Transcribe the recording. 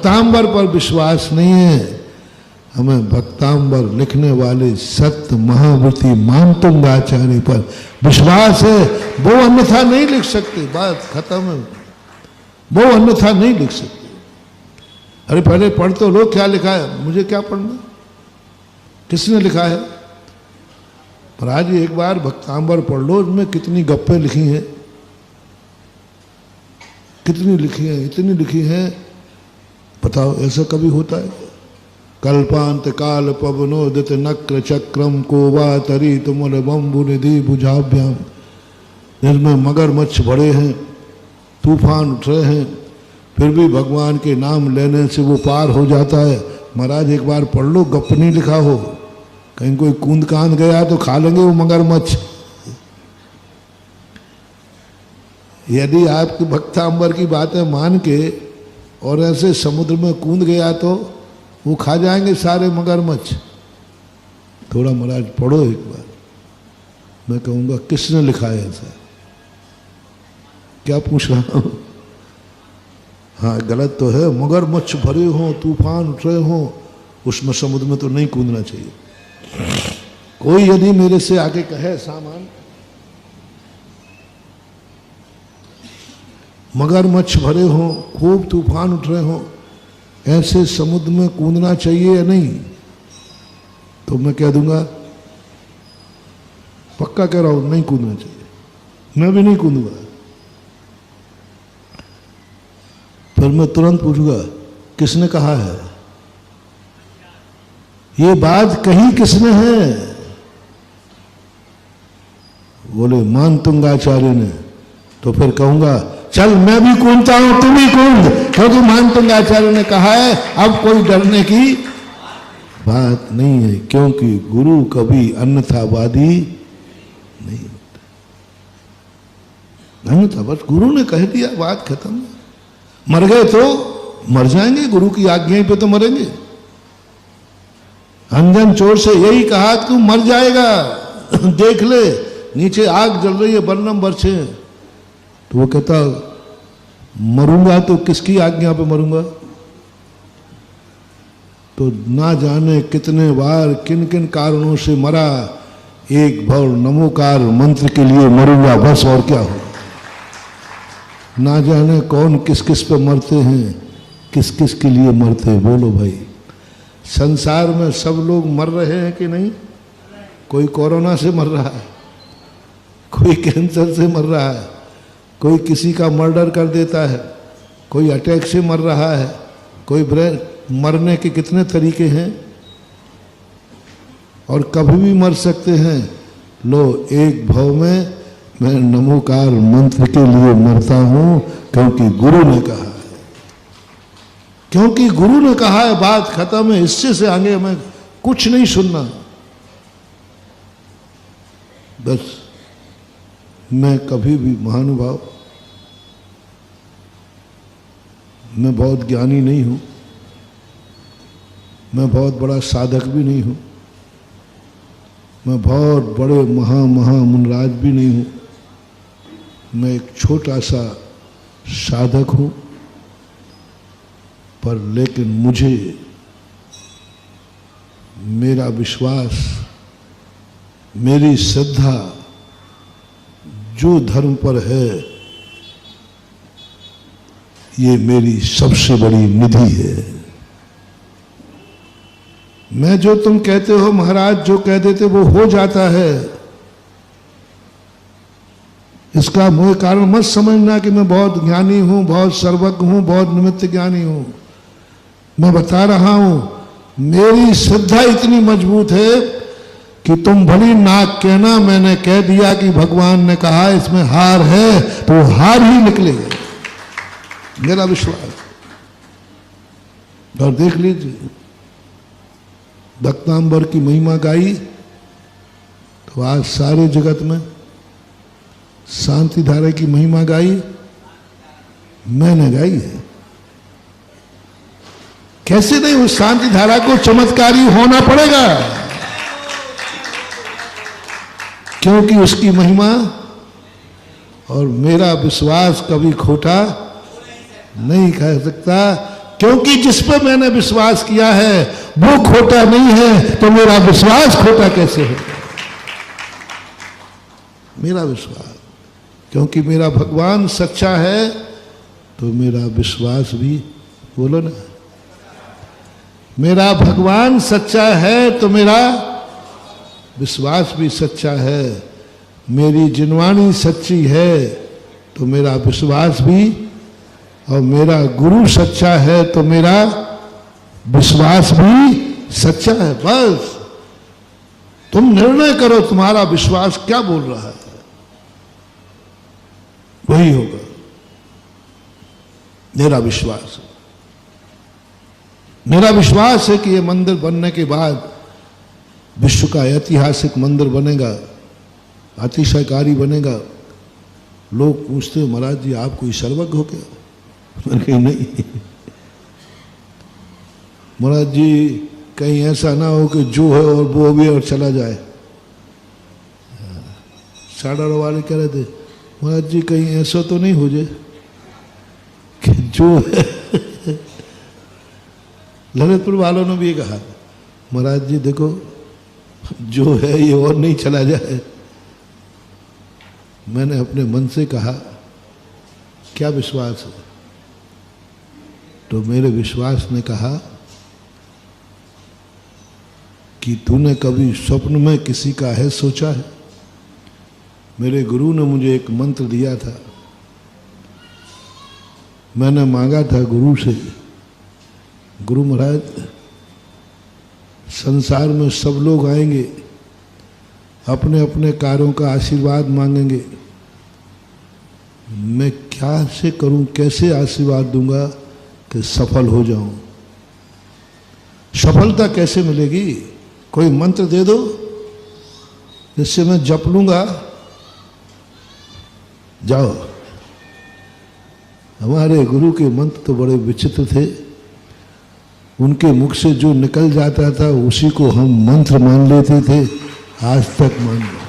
भक्तांबर पर विश्वास नहीं है, हमें भक्तांबर लिखने वाले सत्य महाव्रती मानतुंगाचार्य पर विश्वास है। वो अन्यथा नहीं लिख सकते, बात खत्म है। वो अन्यथा नहीं लिख सकते। अरे पहले पढ़ तो लो क्या लिखा है, मुझे क्या पढ़ना, किसने लिखा है। पर आज एक बार भक्तांबर पढ़ लो, उसमें कितनी गप्पे लिखी हैं, कितनी लिखी हैं, इतनी लिखी हैं। बताओ ऐसा कभी होता है? कल्पांत काल पवनोदित नक्र चक्रम को वा तरी तुमल बम्बु निधि बुझाभ्याम। जिसमें मगरमच्छ बड़े हैं, तूफान उठ रहे हैं, फिर भी भगवान के नाम लेने से वो पार हो जाता है। महाराज एक बार पढ़ लो, गप नहीं लिखा हो, कहीं कोई कूद कांद गया तो खा लेंगे वो मगरमच्छ। यदि आपकी भक्तांबर की बातें मान के और ऐसे समुद्र में कूद गया तो वो खा जाएंगे सारे मगरमच्छ। थोड़ा महाराज पढ़ो एक बार, मैं कहूँगा किसने लिखा है ऐसा, क्या पूछ रहा हूँ। हाँ गलत तो है, मगरमच्छ भरे हों, तूफान उठ रहे हों, उसमें समुद्र में तो नहीं कूदना चाहिए। कोई यदि मेरे से आगे कहे सामान, मगरमच्छ भरे हों, खूब तूफान उठ रहे हों, ऐसे समुद्र में कूदना चाहिए या नहीं, तो मैं कह दूंगा, पक्का कह रहा हूं नहीं कूदना चाहिए, मैं भी नहीं कूदूंगा। फिर मैं तुरंत पूछूंगा किसने कहा है, ये बात कही किसने है। बोले मानतुंगाचार्य ने। तो फिर कहूंगा चल मैं भी कूदता हूं, तुम भी कूद, क्योंकि मानतुंगाचार्य ने कहा है। अब कोई डरने की बात नहीं है, क्योंकि गुरु कभी अन्यथावादी नहीं होता। अन्यथा बस गुरु ने कह दिया, बात खत्म। मर गए तो मर जाएंगे, गुरु की आज्ञा पे तो मरेंगे। अंजन चोर से यही कहा तू मर जाएगा, देख ले नीचे आग जल रही है, बरनम बरछे। तो वो कहता मरूंगा तो किसकी आज्ञा पे मरूंगा। तो ना जाने कितने बार किन किन कारणों से मरा, एक भव नमोकार मंत्र के लिए मरूंगा बस, और क्या हो। ना जाने कौन किस किस पे मरते हैं, किस किस के लिए मरते हैं। बोलो भाई, संसार में सब लोग मर रहे हैं कि नहीं। कोई कोरोना से मर रहा है, कोई कैंसर से मर रहा है, कोई किसी का मर्डर कर देता है, कोई अटैक से मर रहा है, कोई ब्रेन। मरने के कितने तरीके हैं, और कभी भी मर सकते हैं। लो एक भव में मैं नमोकार मंत्र के लिए मरता हूं, क्योंकि गुरु ने कहा है, क्योंकि गुरु ने कहा है, बात खत्म है। इससे से आगे हमें कुछ नहीं सुनना। बस मैं कभी भी महानुभाव, मैं बहुत ज्ञानी नहीं हूं, मैं बहुत बड़ा साधक भी नहीं हूं, मैं बहुत बड़े मुनराज भी नहीं हूं। मैं एक छोटा सा साधक हूं, पर लेकिन मुझे मेरा विश्वास, मेरी श्रद्धा जो धर्म पर है, ये मेरी सबसे बड़ी निधि है। मैं जो तुम कहते हो महाराज, जो कह देते वो हो जाता है। इसका मुझे कारण मत समझना कि मैं बहुत ज्ञानी हूं, बहुत सर्वज्ञ हूं, बहुत निमित्त ज्ञानी हूं। मैं बता रहा हूं, मेरी श्रद्धा इतनी मजबूत है कि तुम भली नाक कहना, मैंने कह दिया कि भगवान ने कहा इसमें हार है, तो हार ही निकलेगा, मेरा विश्वास। और देख लीजिए, भक्तांबर की महिमा गाई तो आज सारे जगत में। शांति धारा की महिमा गाई मैंने गाई है। कैसे नहीं, उस शांति धारा को चमत्कारी होना पड़ेगा, क्योंकि उसकी महिमा और मेरा विश्वास कभी खोटा नहीं कह सकता। क्योंकि जिस पर मैंने विश्वास किया है वो खोटा नहीं है, तो मेरा विश्वास खोटा कैसे है? मेरा विश्वास, क्योंकि मेरा भगवान सच्चा है तो मेरा विश्वास भी, बोलो ना, मेरा भगवान सच्चा है तो मेरा विश्वास भी सच्चा है। मेरी जिनवाणी सच्ची है तो मेरा विश्वास भी, और मेरा गुरु सच्चा है तो मेरा विश्वास भी सच्चा है। बस तुम निर्णय करो तुम्हारा विश्वास क्या बोल रहा है, वही होगा मेरा विश्वास। मेरा विश्वास है कि ये मंदिर बनने के बाद विश्व का ऐतिहासिक मंदिर बनेगा, अतिशयकारी बनेगा। लोग पूछते हैं महाराज जी आप कोई सर्वज्ञ हो क्या? मैंने कहा नहीं महाराज जी, कहीं ऐसा ना हो कि जो है और वो भी और चला जाए। साड़ा वाले कह रहे थे महाराज जी कहीं ऐसा तो नहीं हो जाए कि जो है ललितपुर वालों ने भी ये कहा महाराज जी देखो जो है ये और नहीं चला जाए। मैंने अपने मन से कहा क्या विश्वास है? तो मेरे विश्वास ने कहा कि तूने कभी स्वप्न में किसी का है सोचा है? मेरे गुरु ने मुझे एक मंत्र दिया था, मैंने मांगा था गुरु से, गुरु महाराज संसार में सब लोग आएंगे, अपने अपने कार्यों का आशीर्वाद मांगेंगे, मैं क्या से करूं, कैसे आशीर्वाद दूंगा कि सफल हो जाऊं? सफलता कैसे मिलेगी? कोई मंत्र दे दो जिससे मैं जप लूंगा। जाओ, हमारे गुरु के मंत्र तो बड़े विचित्र थे, उनके मुख से जो निकल जाता था उसी को हम मंत्र मान लेते थे, आज तक मान लो।